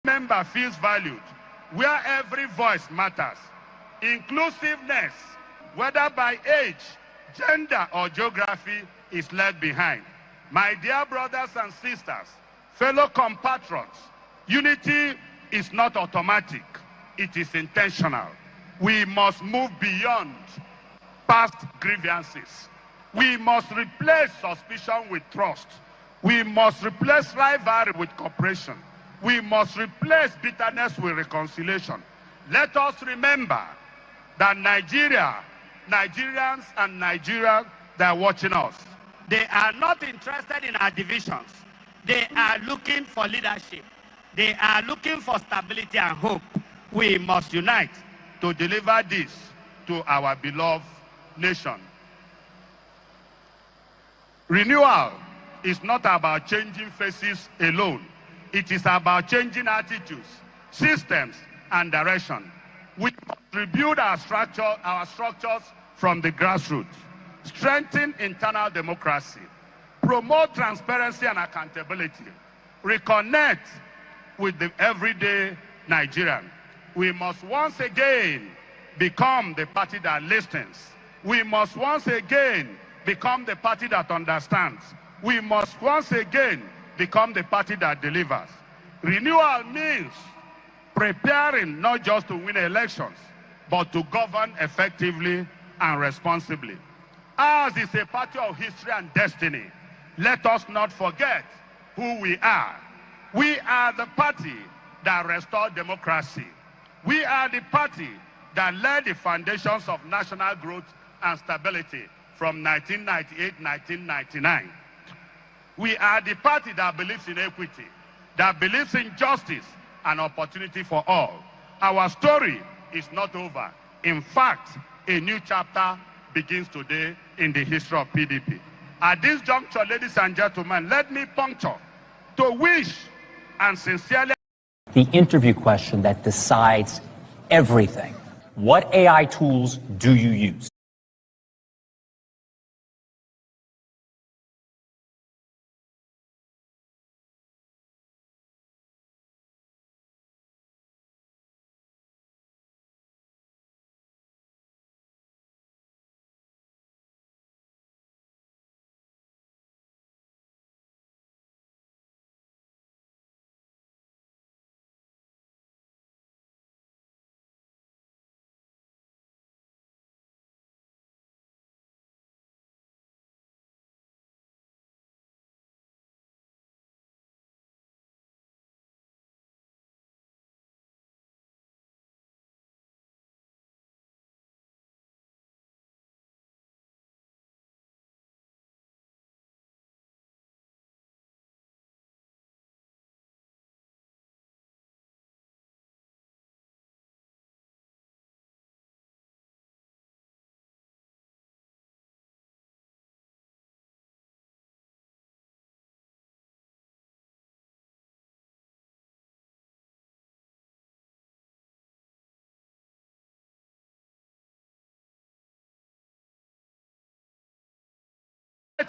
member feels valued, where every voice matters. Inclusiveness, whether by age, gender, or geography, is left behind. My dear brothers and sisters, fellow compatriots, unity is not automatic, it is intentional. We must move beyond past grievances. We must replace suspicion with trust. We must replace rivalry with cooperation. We must replace bitterness with reconciliation. Let us remember that Nigerians and Nigeria, they are watching us. They are not interested in our divisions. They are looking for leadership. They are looking for stability and hope. We must unite to deliver this to our beloved nation. Renewal is not about changing faces alone. It is about changing attitudes, systems, and direction. We must rebuild our structures from the grassroots, strengthen internal democracy, promote transparency and accountability, reconnect with the everyday Nigerian. We must once again become the party that listens. We must once again become the party that understands. We must once again become the party that delivers. Renewal means preparing not just to win elections, but to govern effectively and responsibly. Ours is a party of history and destiny. Let us not forget who we are. We are the party that restored democracy. We are the party that laid the foundations of national growth and stability from 1998-1999. We are the party that believes in equity, that believes in justice and opportunity for all. Our story is not over. In fact, a new chapter begins today in the history of PDP. At this juncture, ladies and gentlemen, let me puncture to wish and sincerely... The interview question that decides everything. What AI tools do you use?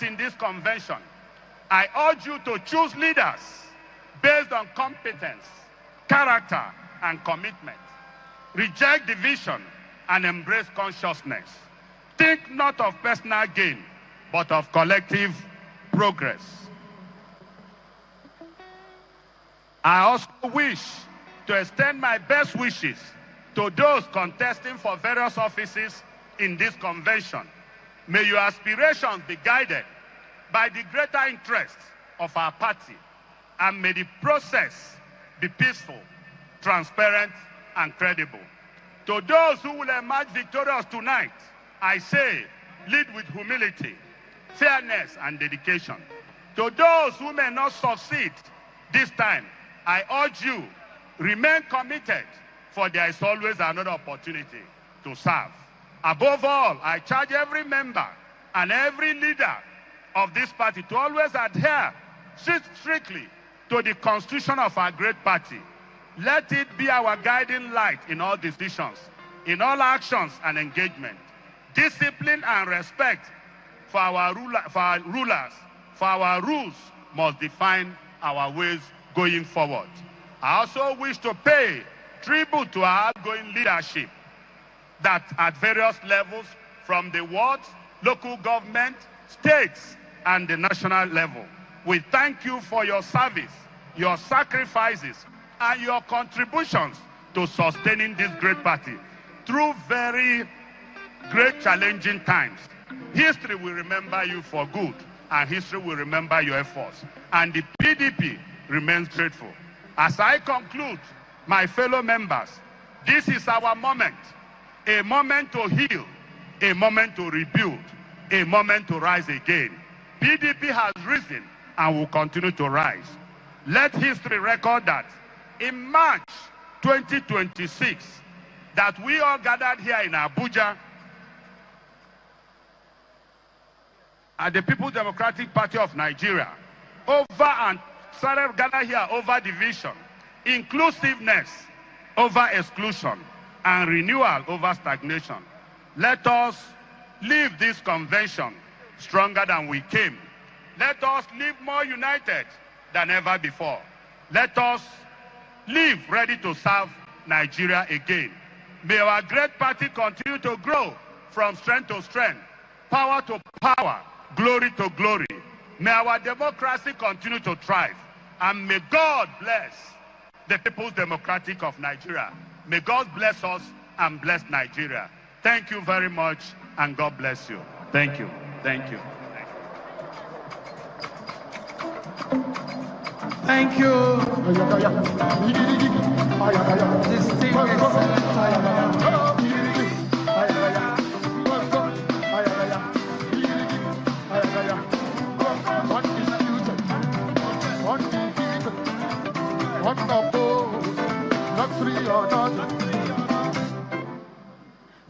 In this convention, I urge you to choose leaders based on competence, character, and commitment. Reject division and embrace consciousness. Think not of personal gain, but of collective progress. I also wish to extend my best wishes to those contesting for various offices in this convention. May your aspirations be guided by the greater interests of our party, and may the process be peaceful, transparent, and credible. To those who will emerge victorious tonight, I say, lead with humility, fairness, and dedication. To those who may not succeed this time, I urge you, remain committed, for there is always another opportunity to serve. Above all, I charge every member and every leader of this party to always adhere strictly to the constitution of our great party. Let it be our guiding light in all decisions, in all actions and engagement. Discipline and respect for our rulers, for our rules must define our ways going forward. I also wish to pay tribute to our outgoing leadership that at various levels, from the wards, local government, states, and the national level. We thank you for your service, your sacrifices, and your contributions to sustaining this great party through very great challenging times. History will remember you for good, and history will remember your efforts. And the PDP remains grateful. As I conclude, my fellow members, this is our moment, a moment to heal, a moment to rebuild, a moment to rise again. PDP has risen and will continue to rise. Let history record that in March 2026, that we all gathered here in Abuja at the People's Democratic Party of Nigeria, started gathered here over division, inclusiveness over exclusion, and renewal over stagnation. Let us leave this convention stronger than we came. Let us live more united than ever before. Let us live ready to serve Nigeria again. May our great party continue to grow from strength to strength, power to power, glory to glory. May our democracy continue to thrive. And may God bless the People's Democratic of Nigeria. May God bless us and bless Nigeria. Thank you very much, and God bless you. Thank you. Thank you. Thank you.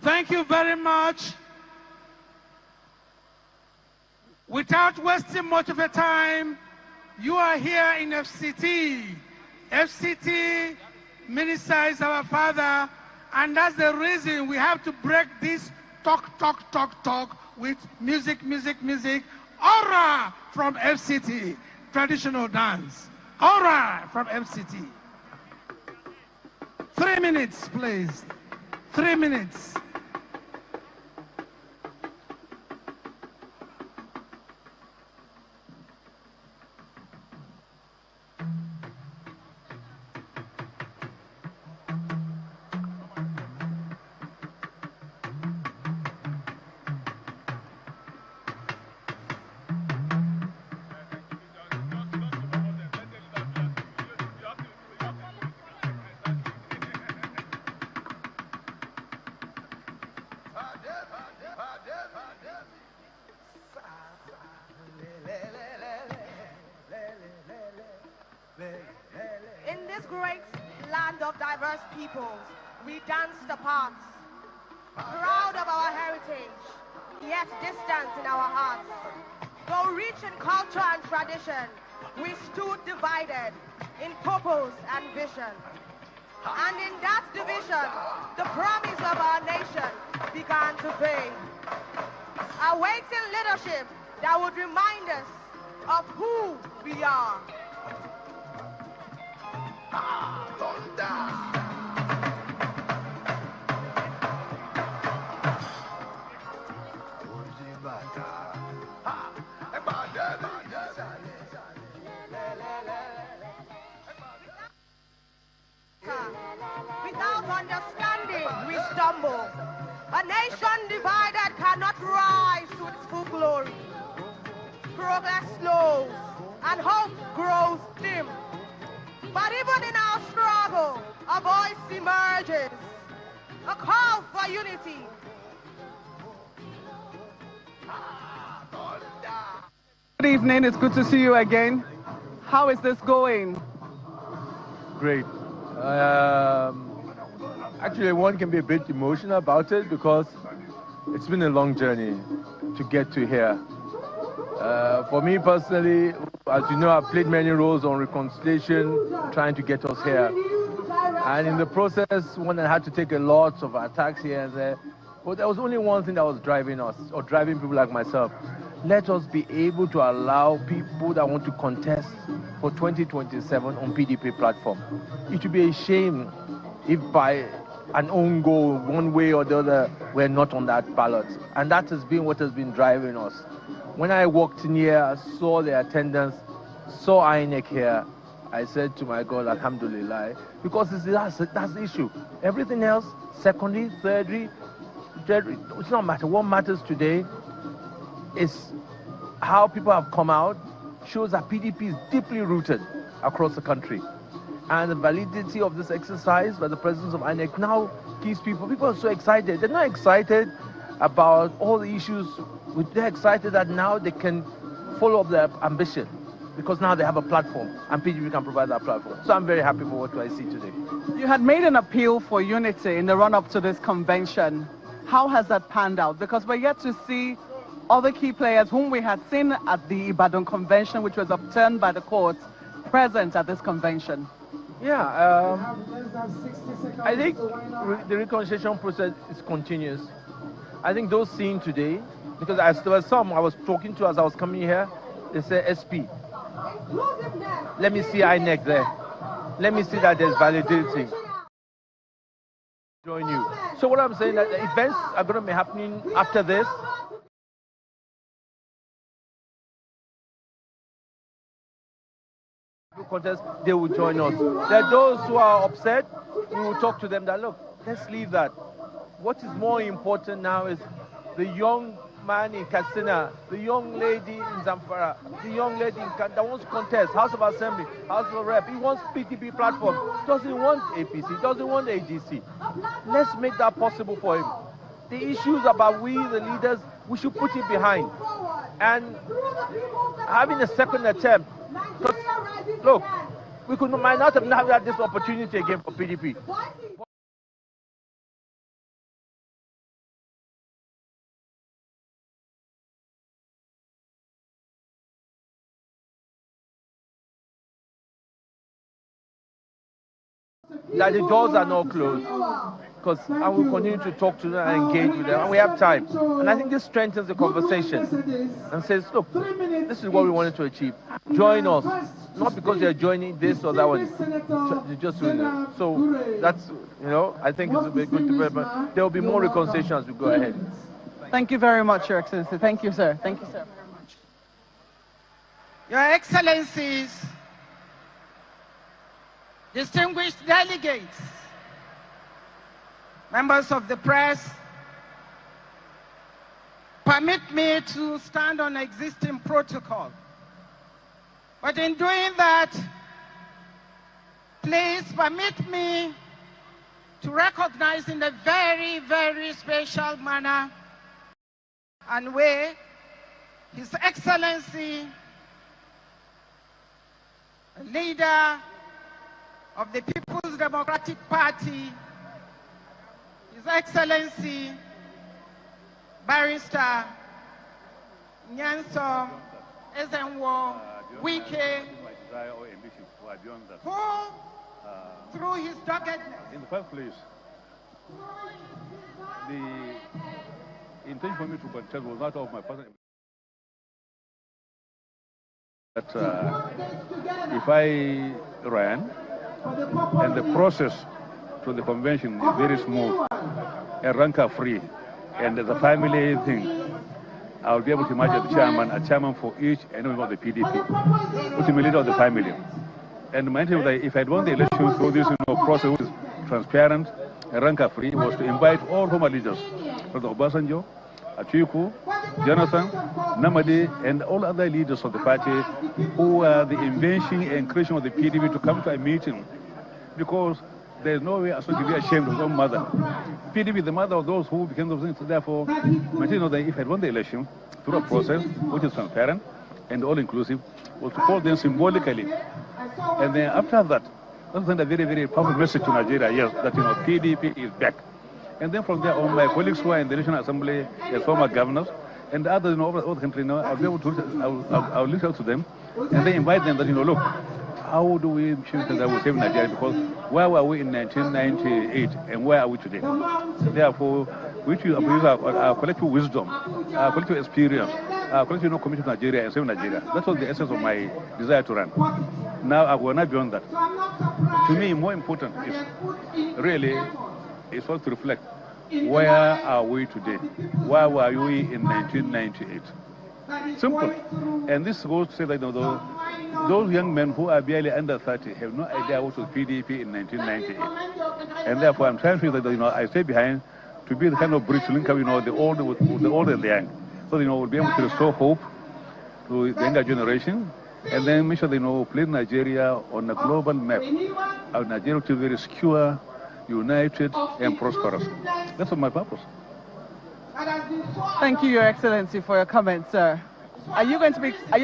Thank you very much. Without wasting much of your time, you are here in FCT. FCT Minister is our father, and that's the reason we have to break this talk with music. Aura from FCT, traditional dance. Aura from FCT. 3 minutes, please. 3 minutes. In this great land of diverse peoples, we dance the parts, proud of our heritage, yet distant in our hearts. Though rich in culture and tradition, we stood divided in purpose and vision. And in that division, the promise of our nation began to fade. Awaiting leadership that would remind us of who we are. Without understanding, we stumble. A nation divided cannot rise to its full glory. Progress slows and hope grows dim. But even in our struggle, a voice emerges, a call for unity. Good evening, it's good to see you again. How is this going? Great. Actually, one can be a bit emotional about it because it's been a long journey to get to here. For me personally, as you know, I've played many roles on reconciliation, trying to get us here. And in the process, one had to take a lot of attacks here and there. But there was only one thing that was driving us, or driving people like myself, let us be able to allow people that want to contest for 2027 on PDP platform. It would be a shame if by an own goal, one way or the other, we're not on that ballot. And that has been what has been driving us. When I walked in here, I saw the attendance, saw INEC here, I said to my God, Alhamdulillah, because that's the issue. Everything else, secondary, thirdary, it's not matter. What matters today is how people have come out, shows that PDP is deeply rooted across the country. And the validity of this exercise by the presence of INEC now gives people are so excited. They're not excited about all the issues. They're excited that now they can follow up their ambition because now they have a platform and PDP can provide that platform. So I'm very happy for what I see today. You had made an appeal for unity in the run-up to this convention. How has that panned out? Because we're yet to see other key players whom we had seen at the Ibadan convention, which was upturned by the courts, present at this convention. Yeah, I think the reconciliation process is continuous. I think those seen today, because there were some I was talking to as I was coming here, they say SP. Let me see INEC there. Let me see that there's validity. Join you. So what I'm saying, that the events are going to be happening after this. Contest, they will join us. There are those who are upset. We will talk to them that, look, let's leave that. What is more important now is the young man in Katsina, the young lady in Zamfara, the young lady that wants to contest, House of Assembly, House of Rep. He wants PDP platform. Doesn't want APC, doesn't want ADC. Let's make that possible for him. The issues about we, the leaders, we should put it behind. And having a second attempt, look, we might not have had this opportunity again for PDP. That the doors are not closed, and we'll continue to talk to them and engage with them, and we have time. And I think this strengthens the conversation and says, look, this is what we wanted to achieve. Join us, not because you're joining this or that one. Just so that's, I think it's a very good development. There will be more reconciliation as we go ahead. Thank you very much, Your Excellency. Thank you, sir. Thank you, sir, very much. Your Excellencies, distinguished delegates, members of the press, permit me to stand on existing protocol. But in doing that, please permit me to recognize in a very, very special manner and way His Excellency, a leader of the People's Democratic Party, His Excellency, Barrister Nyansom Ezenwo Wike, who, through his doggedness, in the first place, the intention for me to contest was not of my personal. That if I ran, and the process to the convention is very smooth and rank-free, and as a family thing, I'll be able to imagine a chairman for each and every member of the PDP, which is the leader of the family. And my intention was that if I'd won the election through this process, which is transparent and rank-free, was to invite all former leaders, President Obasanjo, Atiku, Jonathan, Namadi, and all other leaders of the party who were the invention and creation of the PDP to come to a meeting, because there is no way a son to be ashamed of his own mother. PDP, the mother of those who became those things. Therefore, I know that if I won the election through a process which is transparent and all-inclusive, was to call them symbolically. And then after that, that's a very, very powerful message to Nigeria, yes, that PDP is back. And then from there on, my colleagues who are in the National Assembly as former governors and others over the country, I'll be able to, I'll reach out to them and then invite them that, look, how do we ensure that we save Nigeria? Because Where were we in 1998 and where are we today? Therefore, we should use our collective wisdom, our collective experience, our collective commitment to Nigeria and save Nigeria. That was the essence of my desire to run. Now, we're not beyond that. To me, more important is really is for to reflect, where are we today? Where were we in 1998? Simple. And this goes to say that those young men who are barely under 30 have no idea what was PDP in 1998. And therefore, I'm trying to feel that I stay behind to be the kind of bridge to link up, the old with the old and the young. So, we'll be able to restore hope to the younger generation, and then make sure place Nigeria on a global map. Our Nigeria to be very secure, united, and prosperous. That's my purpose. Thank you, Your Excellency, for your comments, sir. Are you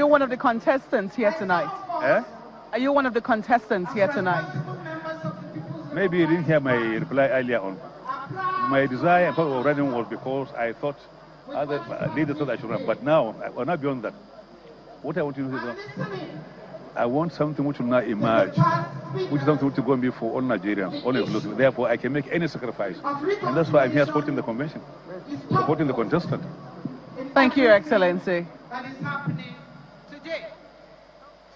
one of the contestants here tonight? Are you one of the contestants here tonight? Maybe you didn't hear my reply earlier on. My desire for running was because I thought other leaders thought I should run. But now, I'm not beyond that. What I want to do is I want something which will not emerge, which is something to go and be for all Nigerians, all inclusive. Therefore, I can make any sacrifice. And that's why I'm here supporting the convention, supporting the contestant. Thank you, Your Excellency. That is happening today.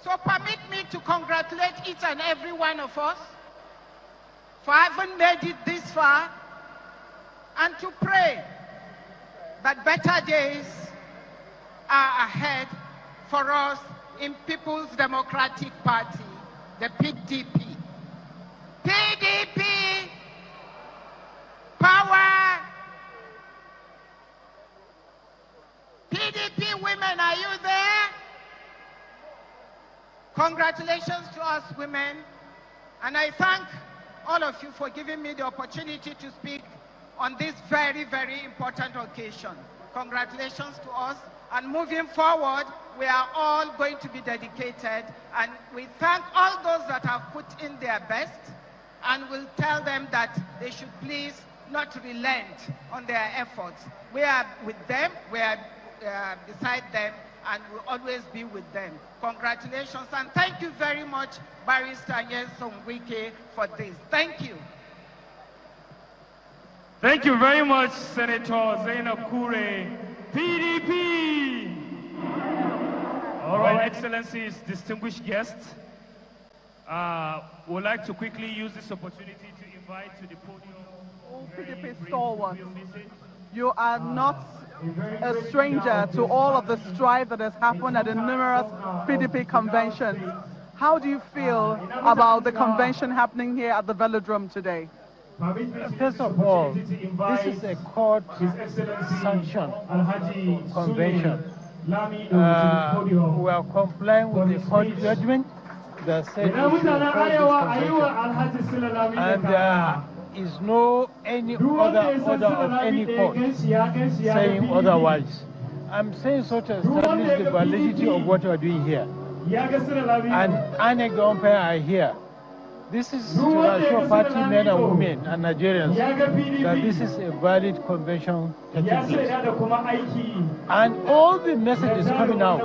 So permit me to congratulate each and every one of us for having made it this far, and to pray that better days are ahead for us in People's Democratic Party, the PDP. PDP, power. PDP women, are you there? Congratulations to us women. And I thank all of you for giving me the opportunity to speak on this very, very important occasion. Congratulations to us. And moving forward, we are all going to be dedicated. And we thank all those that have put in their best. And we'll tell them that they should please not relent on their efforts. We are with them. We are beside them, and will always be with them. Congratulations, and thank you very much, Barrister Nyesom Wike, for this. Thank you. Thank you very much, Senator Zainab Kure, PDP. All right, Excellencies, distinguished guests, would like to quickly use this opportunity to invite to the podium. PDP stalwart, you are not a stranger to all of the strife that has happened at the numerous PDP conventions. How do you feel about the convention happening here at the Velodrome today? First of all, this is a court-sanctioned convention. We are complying with the court judgment that said we should hold this convention. And is no any other order of any court saying otherwise. I'm saying so to establish the validity of what we are doing here. And Anne Gompe are here. This is to assure party men and women and Nigerians that this is a valid convention taking place. And all the messages coming out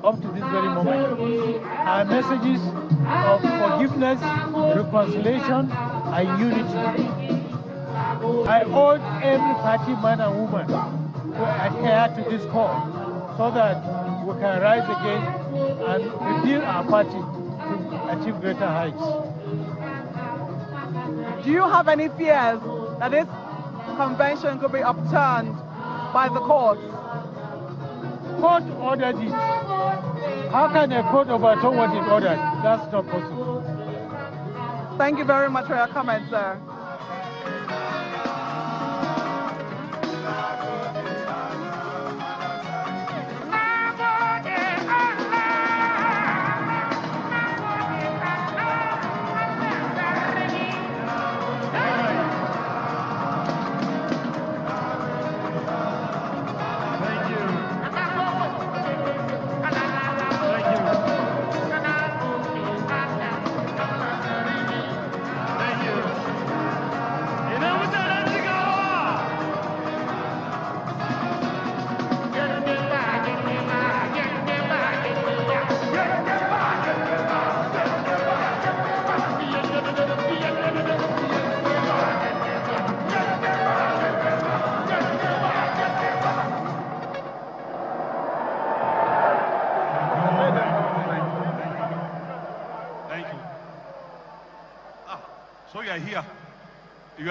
up to this very moment are messages of forgiveness, reconciliation, and unity. I urge every party man and woman to adhere to this call so that we can rise again and rebuild our party to achieve greater heights. Do you have any fears that this convention could be upturned by the courts? Court ordered it. How can a court overturn what it ordered? That's not possible. Thank you very much for your comments, sir.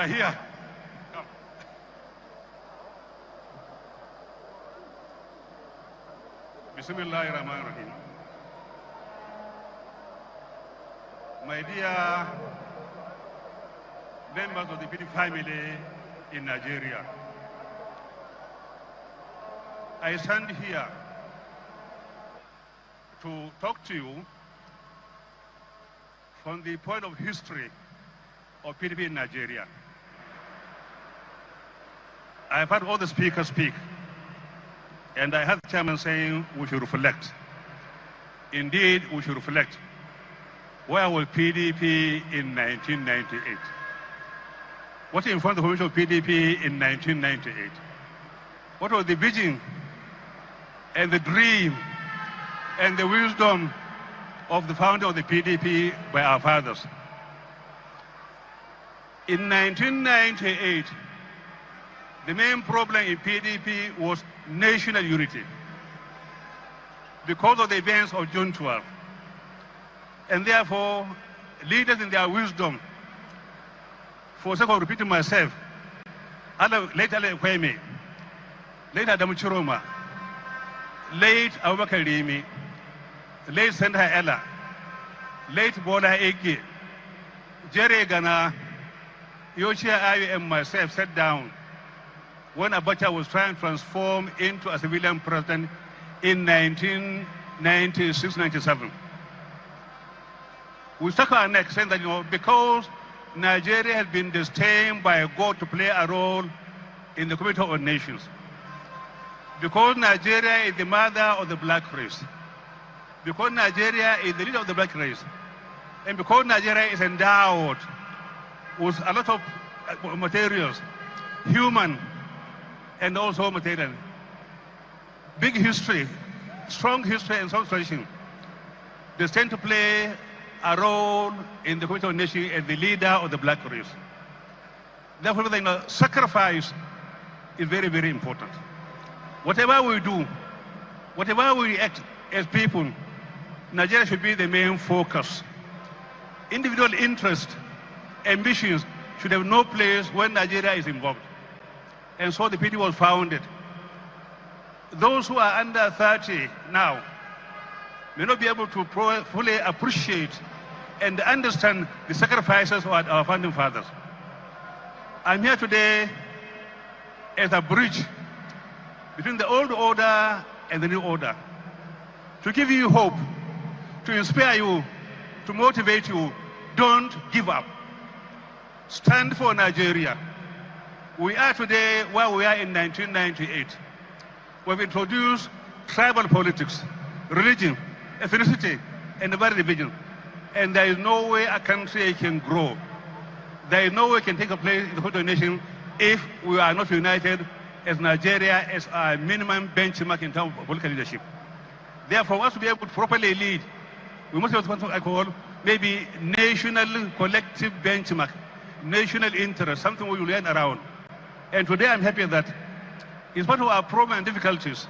are here. Come. Bismillahirrahmanirrahim. My dear members of the PDP family in Nigeria, I stand here to talk to you from the point of history of PDP in Nigeria. I've heard all the speakers speak, and I heard the chairman saying we should reflect. Indeed, we should reflect. Where was PDP in 1998? What informed the formation of PDP in 1998? What was the vision and the dream and the wisdom of the founder of the PDP by our fathers? In 1998, the main problem in PDP was national unity because of the events of June 12. And therefore, leaders in their wisdom, for sake of repeating myself, late Ale Kwame, late Adamu Chiroma, late Abubakar Rimi, late Sendai Ella, late Bola Ege, Jerry Gana, Yoshia Ayu and myself sat down when Abacha was trying to transform into a civilian president in 1996-97. We stuck our neck saying that, because Nigeria has been destined by God to play a role in the Community of Nations, because Nigeria is the mother of the black race, because Nigeria is the leader of the black race, and because Nigeria is endowed with a lot of materials, human and also material, big history, strong history and strong tradition, they tend to play a role in the Community of Nations as the leader of the black race. Therefore, sacrifice is very, very important. Whatever we do, whatever we act as people, Nigeria should be the main focus. Individual interest, ambitions should have no place when Nigeria is involved. And so the PDP was founded. Those who are under 30 now may not be able to fully appreciate and understand the sacrifices of our founding fathers. I'm here today as a bridge between the old order and the new order, to give you hope, to inspire you, to motivate you. Don't give up. Stand for Nigeria. We are today where we are in 1998. We've introduced tribal politics, religion, ethnicity, and very division. And there is no way a country can grow. There is no way it can take a place in the whole nation if we are not united as Nigeria as our minimum benchmark in terms of political leadership. Therefore, once we be able to properly lead, we must have what I call maybe national collective benchmark, national interest, something we will learn around. And today I'm happy that in spite of our problems and difficulties,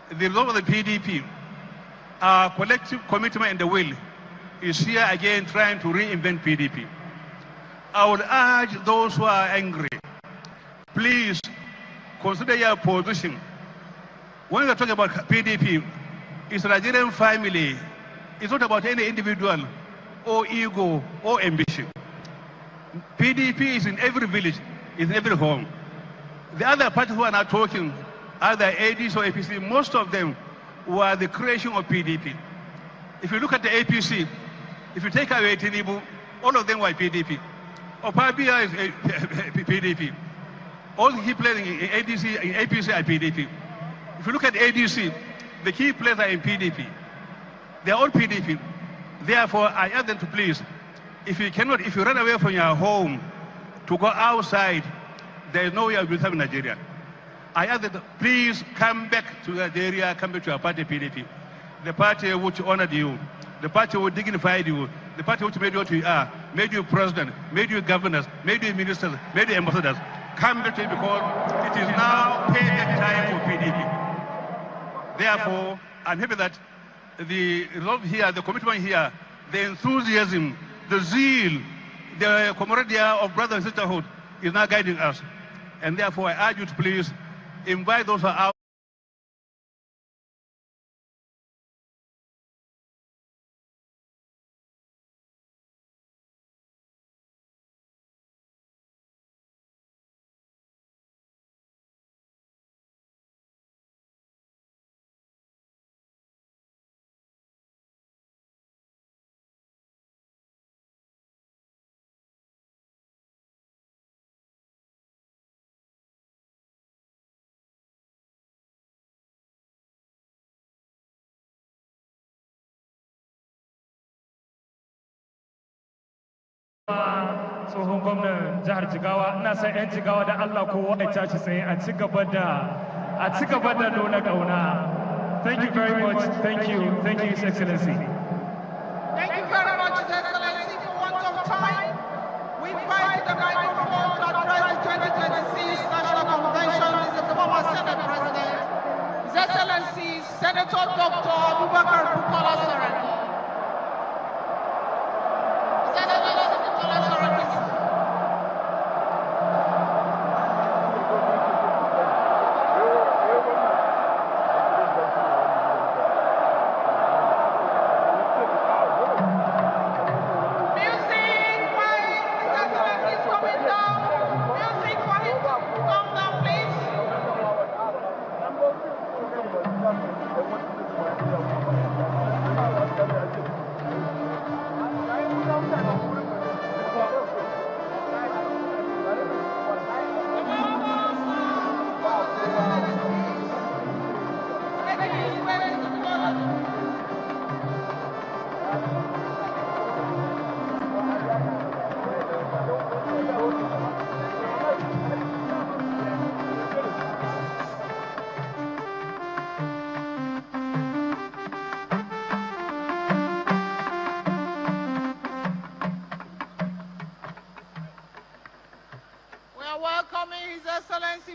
the result of the PDP, our collective commitment and the will is here again trying to reinvent PDP. I would urge those who are angry, please consider your position. When we're talking about PDP, it's a Nigerian family. It's not about any individual or ego or ambition. PDP is in every village, is in every home. The other parties who are not talking, either ADC or APC, most of them were the creation of PDP. If you look at the APC, if you take away Tinubu, all of them were PDP. Opabia is PDP. All the key players in ADC, in APC are PDP. If you look at ADC, the key players are in PDP. They are all PDP. Therefore, I ask them to please, if you run away from your home to go outside, there is no way you will have Nigeria. I ask them, please come back to Nigeria, come back to our party, PDP. The party which honored you, the party which dignified you, the party which made you what you are, made you president, made you governors, made you ministers, made you ambassadors. Come back to it because it is now payback time for PDP. Therefore, I'm happy that the resolve here, the commitment here, the enthusiasm, the zeal, the camaraderie of brother and sisterhood is now guiding us. And therefore, I urge you to please invite those who are out. tsohon gwamnan jihar Jigawa, ina son 'yan Jigawa da Allah kowa ya tashi tsaye a ci gaba da nuna ƙauna. Thank you very much. Thank you, His Excellency. Thank you very much, His Excellency. For want of time, we invite the microphone to address the 2026 National Convention. Is the former Senate President, His Excellency Senator Dr. Abubakar Bukola Saraki. His Excellency Bukola Saraki.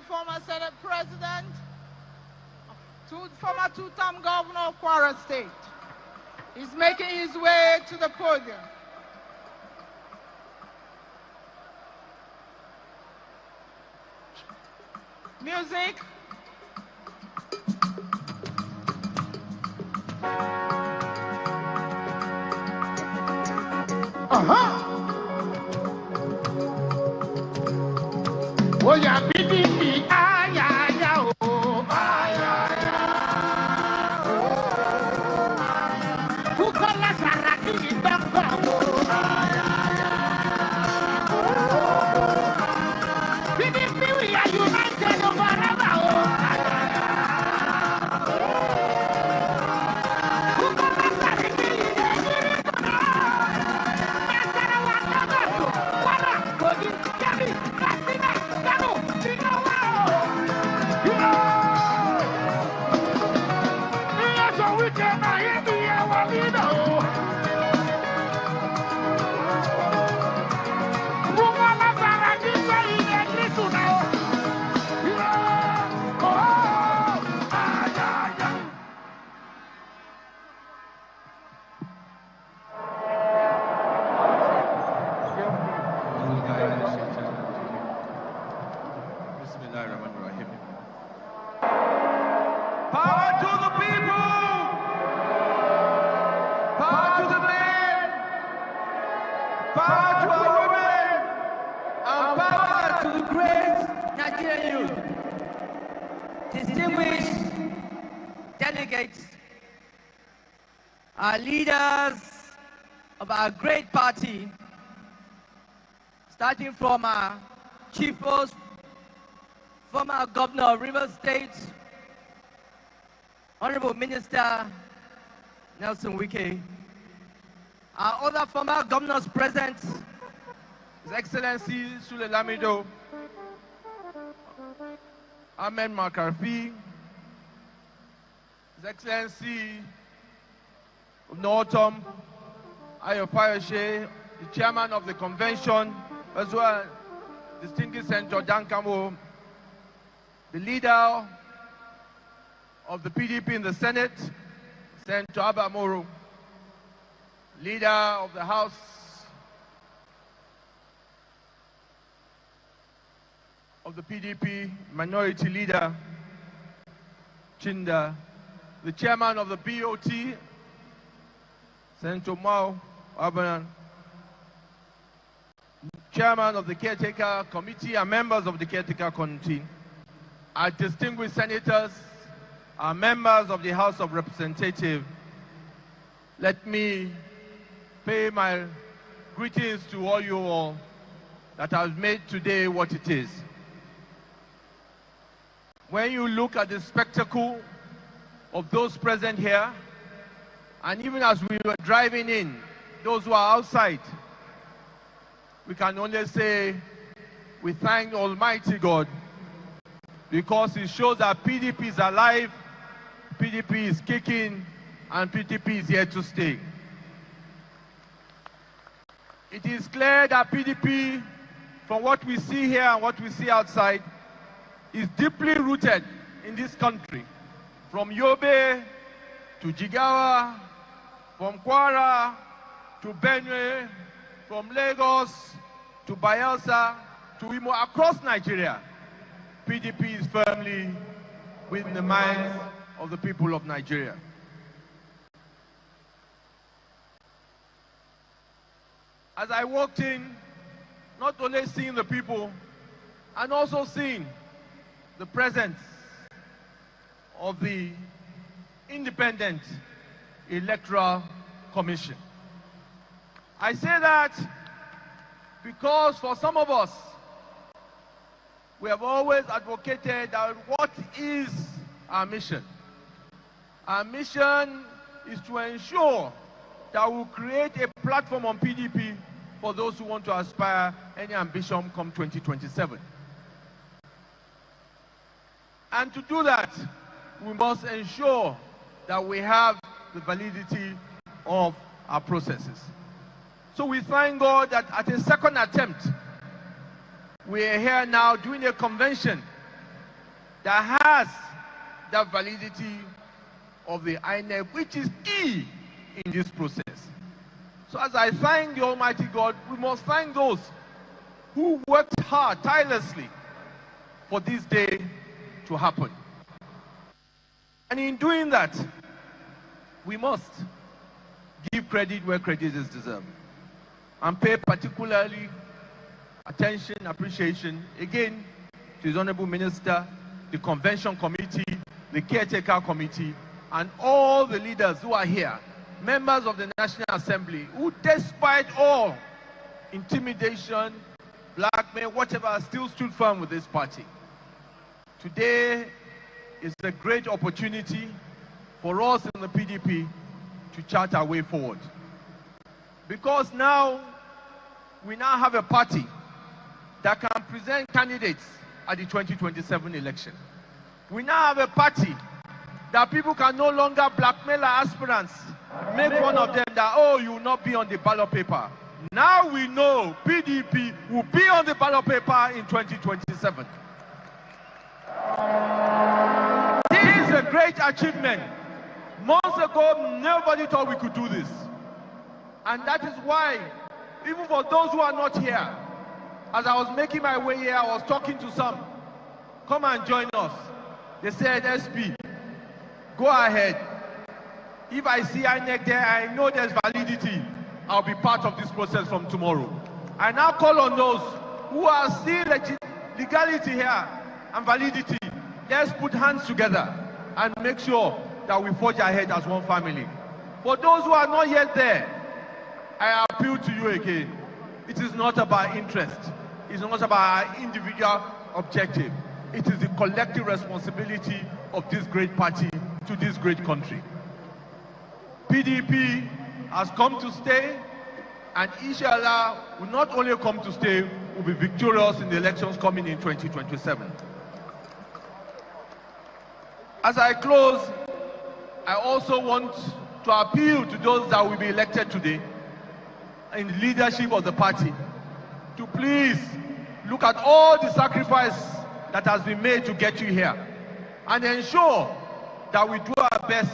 Former Senate President, former two-term governor of Kwara State. He's making his way to the podium. Music. Oh yeah, PDP, ay, ay, ay, oh, ay, ay, ay, oh. Bukola Saraki, Dr. Oh, ay, ay, ay, oh. PDP, we are united forever, oh, ay, ay, ay, oh. Bukola Saraki, Nasarawa, Nagato, Kwara, Kogi, Kebbi, Katsina, Kano, Jigawa. Power to the people! Power to the men! Power to our women! And power to the great Nigerian youth! Distinguished delegates, our leaders of our great party, starting from our chief host, former governor of Rivers State, Honorable Minister Nelson Wike, our other former governors present, His Excellency Sule Lamido, Ahmed Makarfi, His Excellency Northam Ayo Fayoshe, the chairman of the convention, as well as distinguished Senator Dan Kamo, the leader of the PDP in the Senate, Senator Abba Moro, leader of the House of the PDP, Minority Leader Chinda, the Chairman of the BOT, Senator Mao Abadan, Chairman of the Caretaker Committee and members of the Caretaker Committee, our distinguished senators, our members of the House of Representatives, let me pay my greetings to all you all that have made today what it is. When you look at the spectacle of those present here, and even as we were driving in, those who are outside, we can only say we thank Almighty God because it shows that PDP is alive, PDP is kicking, and PDP is here to stay. It is clear that PDP, from what we see here and what we see outside, is deeply rooted in this country. From Yobe to Jigawa, from Kwara to Benue, from Lagos to Bayelsa to Imo, across Nigeria, PDP is firmly within the minds of the people of Nigeria. As I walked in, not only seeing the people, and also seeing the presence of the Independent Electoral Commission. I say that because for some of us, we have always advocated that what is our mission? Our mission is to ensure that we'll create a platform on PDP for those who want to aspire any ambition come 2027. And to do that, we must ensure that we have the validity of our processes. So we thank God that at a second attempt, we are here now doing a convention that has the validity of the INEC, which is key in this process. So as I thank the Almighty God, we must thank those who worked hard, tirelessly, for this day to happen. And in doing that, we must give credit where credit is deserved and pay particularly attention, appreciation, again, to His Honorable Minister, the Convention Committee, the Caretaker Committee, and all the leaders who are here, members of the National Assembly, who despite all intimidation, blackmail, whatever, still stood firm with this party. Today is a great opportunity for us in the PDP to chart our way forward. Because now, we now have a party that can present candidates at the 2027 election. We now have a party that people can no longer blackmail our aspirants, make one of them that, oh, you will not be on the ballot paper. Now we know PDP will be on the ballot paper in 2027. This is a great achievement. Months ago, nobody thought we could do this. And that is why, even for those who are not here, as I was making my way here, I was talking to some. Come and join us. They said, SP, go ahead. If I see INEC there, I know there's validity. I'll be part of this process from tomorrow. I now call on those who are still legality here and validity. Let's put hands together and make sure that we forge ahead as one family. For those who are not yet there, I appeal to you again. It is not about interest. It's not about our individual objective. It is the collective responsibility of this great party to this great country. PDP has come to stay, and inshallah will not only come to stay, will be victorious in the elections coming in 2027. As I close, I also want to appeal to those that will be elected today in the leadership of the party to please look at all the sacrifice that has been made to get you here and ensure that we do our best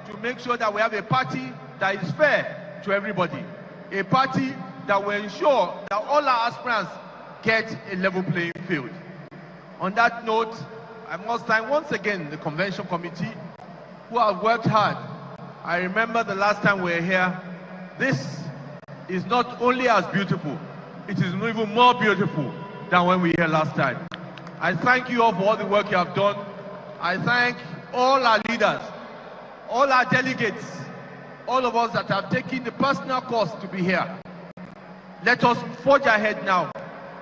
to make sure that we have a party that is fair to everybody, a party that will ensure that all our aspirants get a level playing field. On that note, I must thank once again the convention committee who have worked hard. I remember the last time we were here, this is not only as beautiful, it is even more beautiful than when we were here last time. I thank you all for all the work you have done. I thank all our leaders, all our delegates, all of us that have taken the personal cost to be here. Let us forge ahead now.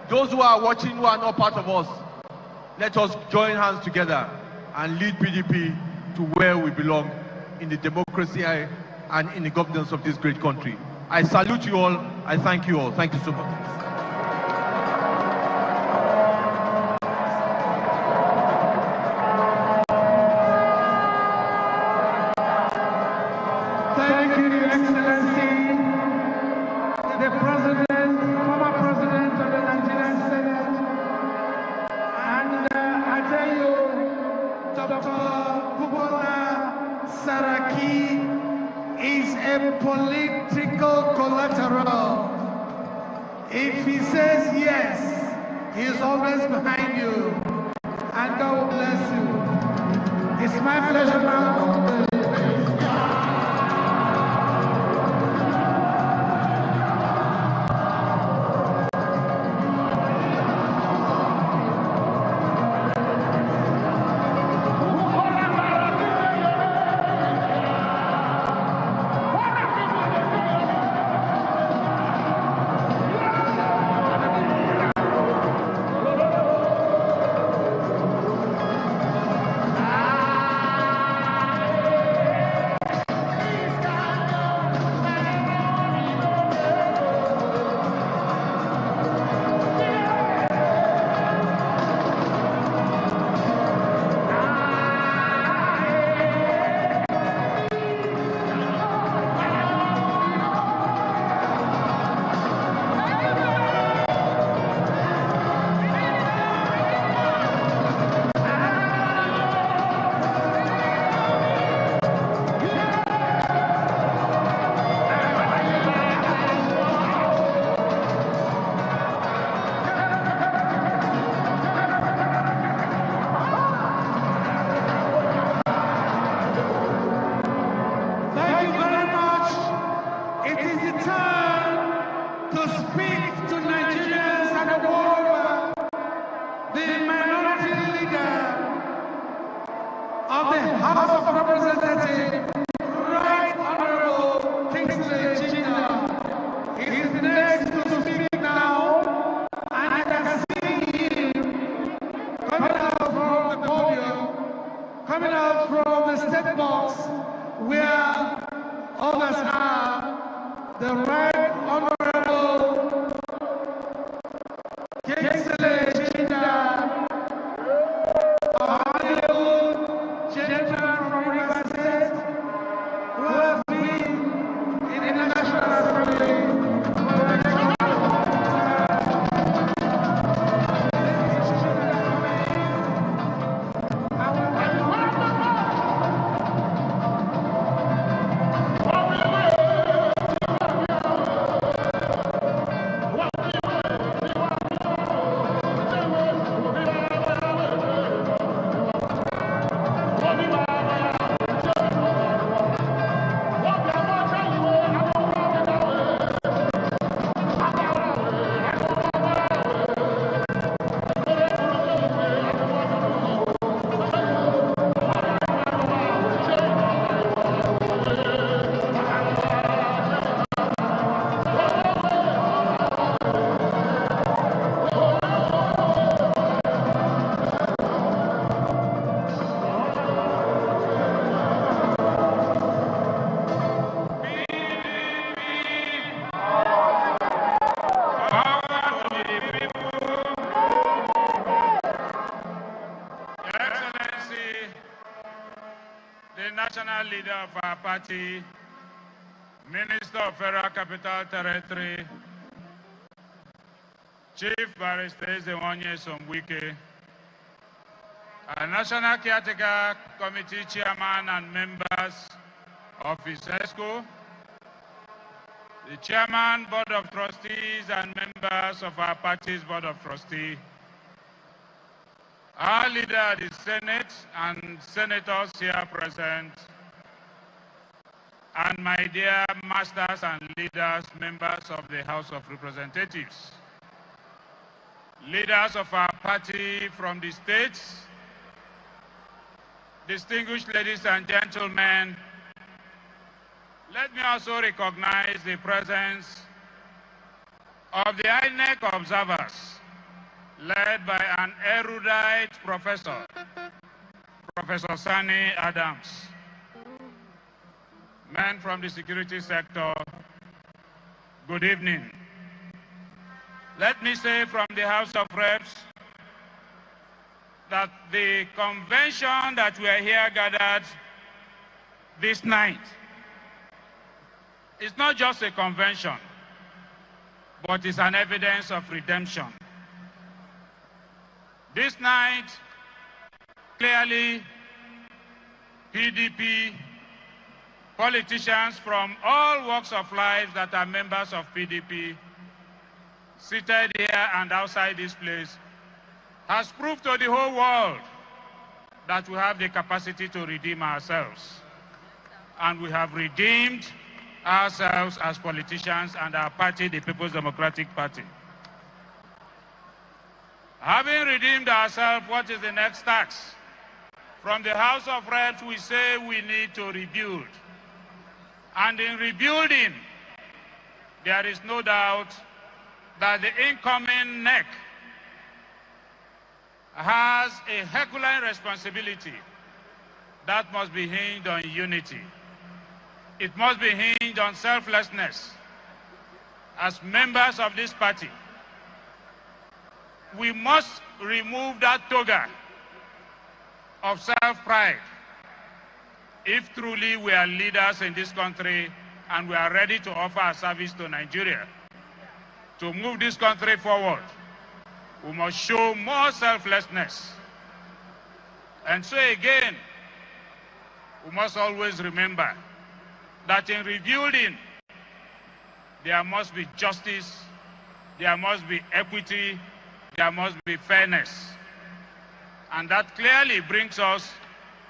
Those who are watching who are not part of us, let us join hands together and lead PDP to where we belong in the democracy and in the governance of this great country. I salute you all. I thank you all. Thank you so much. Thank you, Your Excellency, the President, former President of the Nigerian Senate, and I tell you, Dr. Bukola Saraki is a political collateral. If he says yes, he is always behind you, and God will bless you. It's my pleasure now. Leader of our party, Minister of Federal Capital Territory, Chief Barrister Ezewonye Somwike, our National Caretaker Committee Chairman and members of his ESCO, the Chairman, Board of Trustees and members of our party's Board of Trustees, our leader of the Senate and senators here present, and my dear masters and leaders, members of the House of Representatives, leaders of our party from the states, distinguished ladies and gentlemen, let me also recognize the presence of the INEC observers, led by an erudite professor, Professor Sani Adams. Men from the security sector, good evening. Let me say from the House of Reps that the convention that we are here gathered this night is not just a convention, but is an evidence of redemption. This night, clearly, PDP, politicians from all walks of life that are members of PDP, seated here and outside this place, has proved to the whole world that we have the capacity to redeem ourselves. And we have redeemed ourselves as politicians and our party, the People's Democratic Party. Having redeemed ourselves, what is the next task? From the House of Reps, we say we need to rebuild. And in rebuilding, there is no doubt that the incoming NEC has a Herculean responsibility that must be hinged on unity. It must be hinged on selflessness. As members of this party, we must remove that toga of self-pride if truly we are leaders in this country and we are ready to offer our service to Nigeria. To move this country forward, we must show more selflessness. And so again, we must always remember that in rebuilding, there must be justice, there must be equity, there must be fairness. And that clearly brings us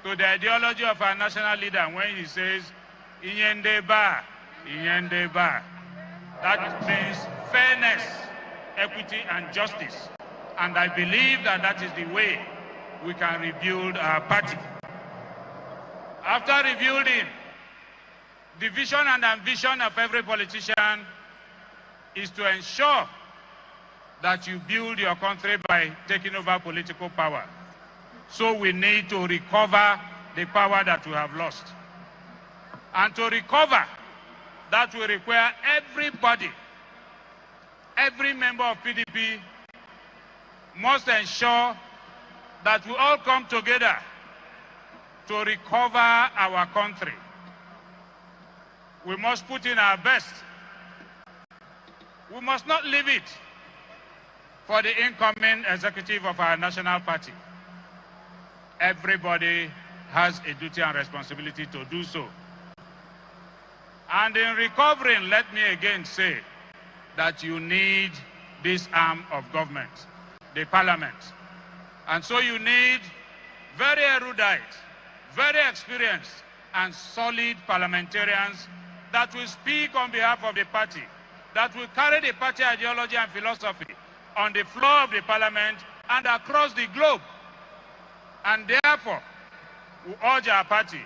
to the ideology of our national leader when he says, Inyendeba, Inyendeba. That means fairness, equity, and justice. And I believe that that is the way we can rebuild our party. After rebuilding, the vision and ambition of every politician is to ensure that you build your country by taking over political power. So we need to recover the power that we have lost. And to recover, that will require everybody, every member of PDP must ensure that we all come together to recover our country. We must put in our best. We must not leave it for the incoming executive of our national party. Everybody has a duty and responsibility to do so. And in recovering, let me again say that you need this arm of government, the parliament. And so you need very erudite, very experienced, and solid parliamentarians that will speak on behalf of the party, that will carry the party ideology and philosophy on the floor of the parliament and across the globe. And therefore, we urge our party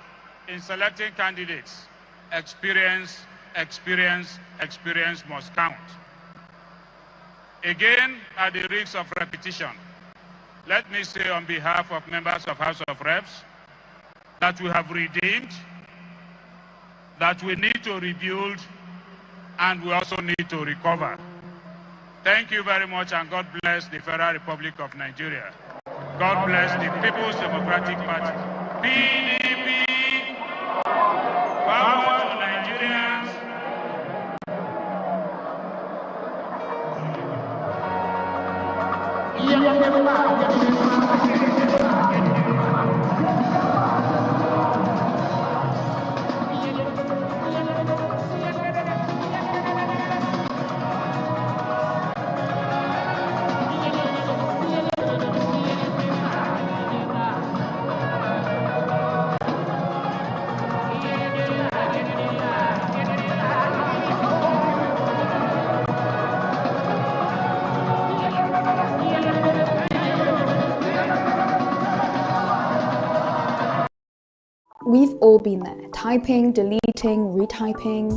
in selecting candidates. Experience, experience, experience must count. Again, at the risk of repetition, let me say on behalf of members of House of Reps that we have redeemed, that we need to rebuild, and we also need to recover. Thank you very much, and God bless the Federal Republic of Nigeria. God bless the People's Democratic Party. PDP, power to Nigerians. We've all been there, typing, deleting, retyping.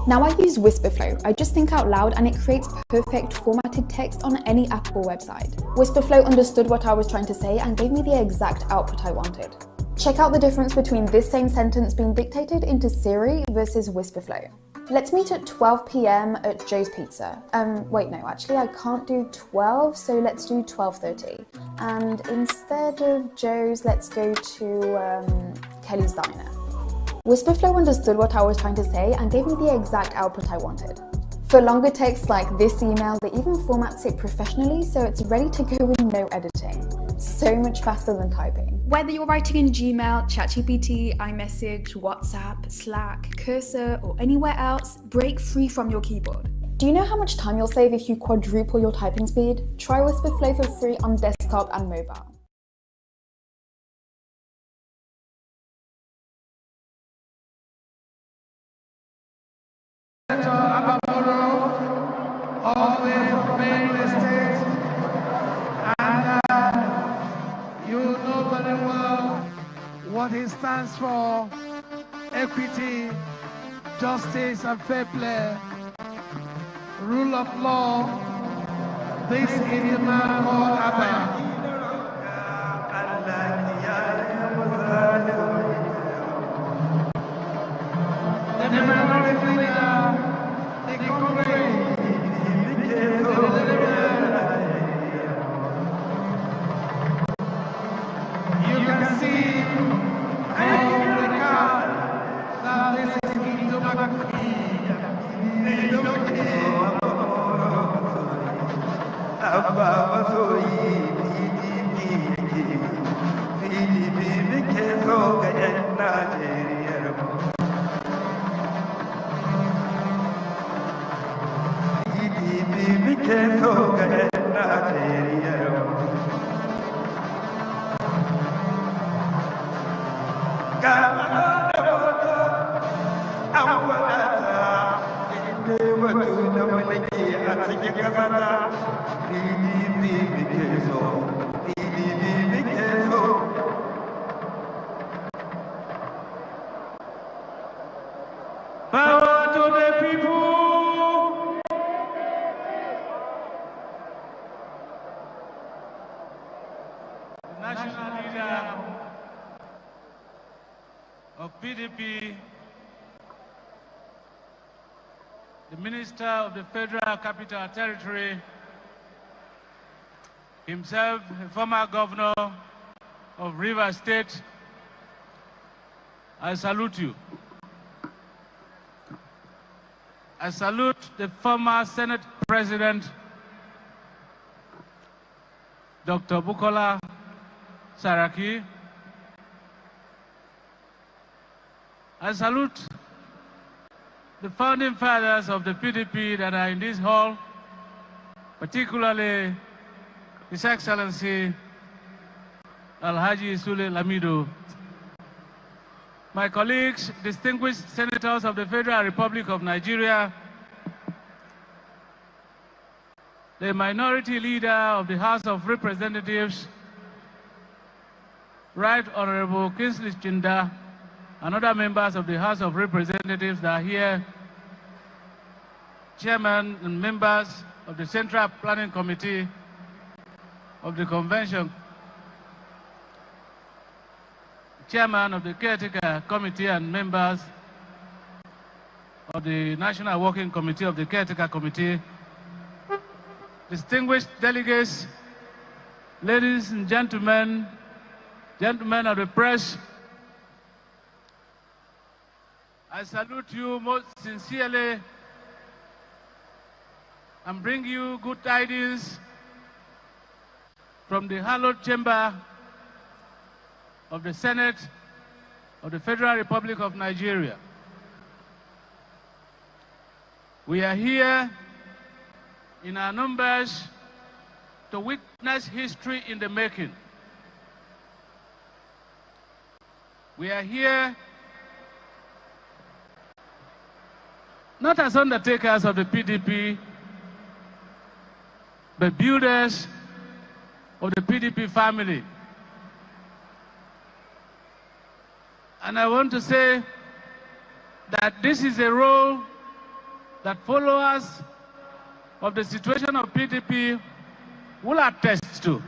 Now I use Whisperflow. I just think out loud and it creates perfect formatted text on any app or website. Whisperflow understood what I was trying to say and gave me the exact output I wanted. Check out the difference between this same sentence being dictated into Siri versus Whisperflow. Let's meet at 12 p.m. at Joe's Pizza. Wait, no, actually I can't do 12, so let's do 12:30. And instead of Joe's, let's go to Kelly's Diner. Whisperflow understood what I was trying to say and gave me the exact output I wanted. For longer texts like this email, they even formats it professionally so it's ready to go with no editing. So much faster than typing. Whether you're writing in Gmail, ChatGPT, iMessage, WhatsApp, Slack, Cursor, or anywhere else, break free from your keyboard. Do you know how much time you'll save if you quadruple your typing speed? Try Whisperflow for free on desktop and mobile. All the way from Benue State, and you know very well what he stands for: equity, justice, and fair play, rule of law. This is the man called Abba. The minority leader, the Congress. You can see on the card that this is Indo Power to the people. The national leader of PDP, the Minister of the Federal Capital Territory, himself a former governor of Rivers State, I salute you. I salute the former Senate President, Dr. Bukola Saraki. I salute the founding fathers of the PDP that are in this hall, particularly His Excellency Alhaji Sule Lamido. My colleagues, distinguished senators of the Federal Republic of Nigeria, the minority leader of the House of Representatives, Right Honorable Kingsley Chinda, and other members of the House of Representatives that are here, chairman and members of the Central Planning Committee of the Convention, chairman of the Caretaker Committee and members of the National Working Committee of the Caretaker Committee, distinguished delegates, ladies and gentlemen, gentlemen of the press, I salute you most sincerely and bring you good tidings from the hallowed chamber of the Senate of the Federal Republic of Nigeria. We are here in our numbers to witness history in the making. We are here not as undertakers of the PDP, but builders of the PDP family. And I want to say that this is a role that followers of the situation of PDP will attest to,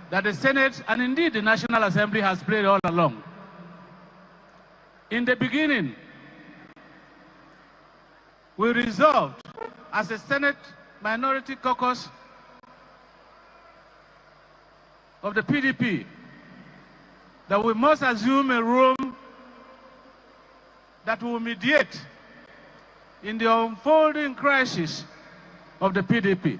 that the Senate and indeed the National Assembly has played all along. In the beginning, we resolved as a Senate Minority Caucus of the PDP that we must assume a role that will mediate in the unfolding crisis of the PDP.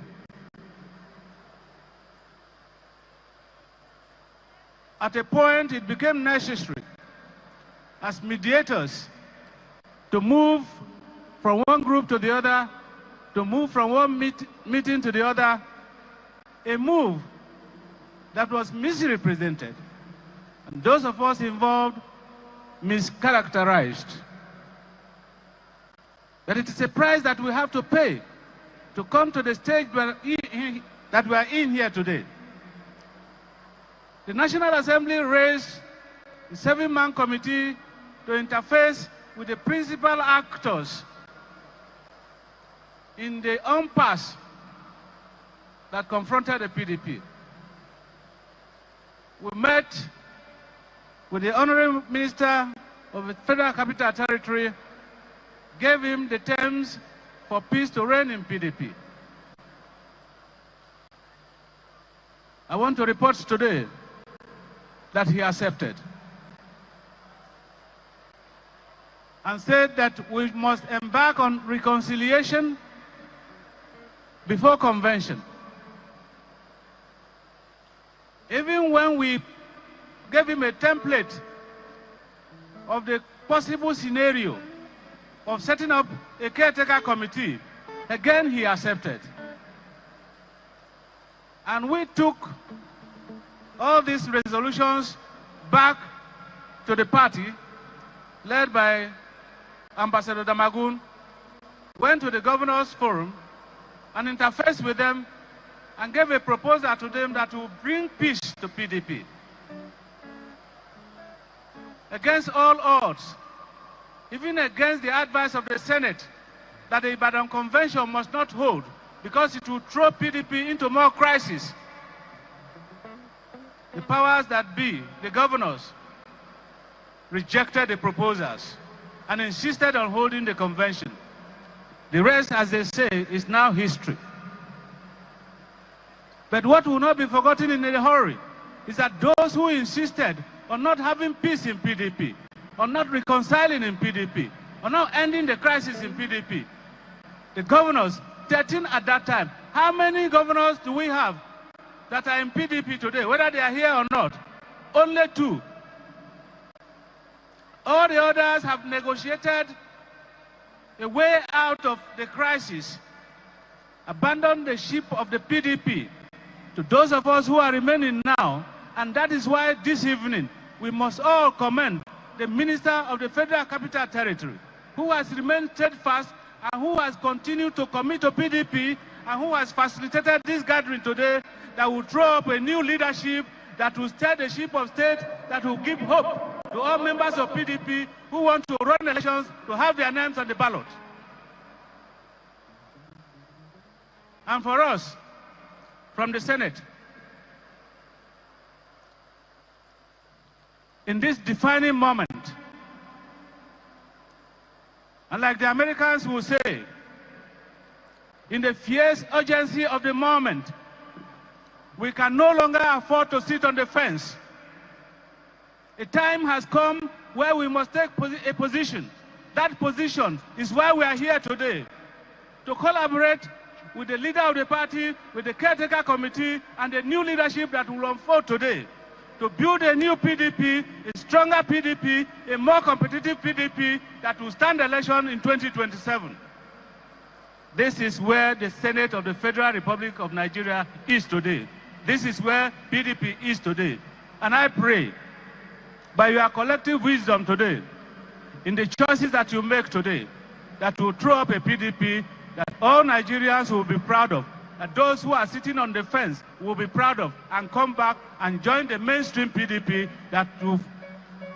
At a point, it became necessary as mediators to move from one group to the other, to move from one meeting to the other, a move that was misrepresented, and those of us involved mischaracterized. But it is a price that we have to pay to come to the stage that we are in here today. The National Assembly raised a 7-man committee to interface with the principal actors in the impasse that confronted the PDP. We met with the Honorable Minister of the Federal Capital Territory, gave him the terms for peace to reign in PDP. I want to report today that he accepted and said that we must embark on reconciliation before convention. Even when we gave him a template of the possible scenario of setting up a caretaker committee, again he accepted. And we took all these resolutions back to the party, led by Ambassador Damagun, went to the Governors Forum and interfaced with them and gave a proposal to them that will bring peace to PDP. Against all odds, even against the advice of the Senate, that the Ibadan Convention must not hold because it will throw PDP into more crisis. The powers that be, the governors, rejected the proposals and insisted on holding the convention. The rest, as they say, is now history. But what will not be forgotten in a hurry is that those who insisted on not having peace in PDP, on not reconciling in PDP, on not ending the crisis in PDP, the governors, 13 at that time, how many governors do we have that are in PDP today, whether they are here or not? Only 2. All the others have negotiated a way out of the crisis, abandoned the ship of the PDP to those of us who are remaining now, and that is why this evening we must all commend the Minister of the Federal Capital Territory, who has remained steadfast and who has continued to commit to PDP and who has facilitated this gathering today that will throw up a new leadership that will steer the ship of state, that will give hope to all members of PDP who want to run elections to have their names on the ballot. And for us, from the Senate, in this defining moment, and like the Americans will say, in the fierce urgency of the moment, we can no longer afford to sit on the fence. A time has come where we must take a position. That position is why we are here today, to collaborate with the leader of the party, with the caretaker committee, and the new leadership that will unfold today, to build a new PDP, a stronger PDP, a more competitive PDP that will stand election in 2027. This is where the Senate of the Federal Republic of Nigeria is today. This is where PDP is today. And I pray, by your collective wisdom today, in the choices that you make today, that will throw up a PDP that all Nigerians will be proud of, that those who are sitting on the fence will be proud of, and come back and join the mainstream PDP that will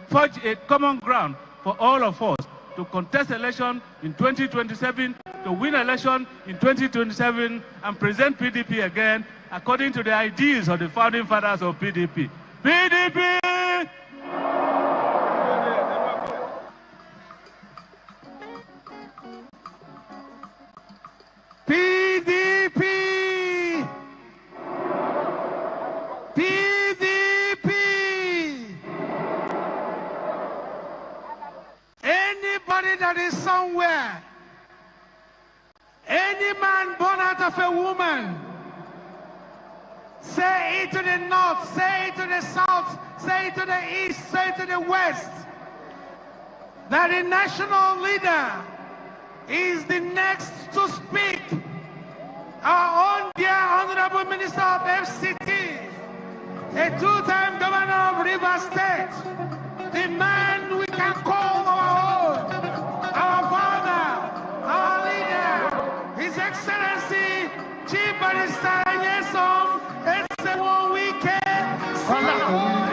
forge a common ground for all of us to contest election in 2027, to win election in 2027, and present PDP again according to the ideals of the founding fathers of PDP. PDP! PDP! PDP! Anybody that is somewhere, any man born out of a woman, say it to the north, say it to the south, say it to the east, say it to the west, that the national leader is the next to speak. Our own dear Honorable Minister of FCT, a two-time governor of Rivers State, the man we can call our own, our father, our leader, His Excellency, Chief Barrister Nyesom Esewon Wike.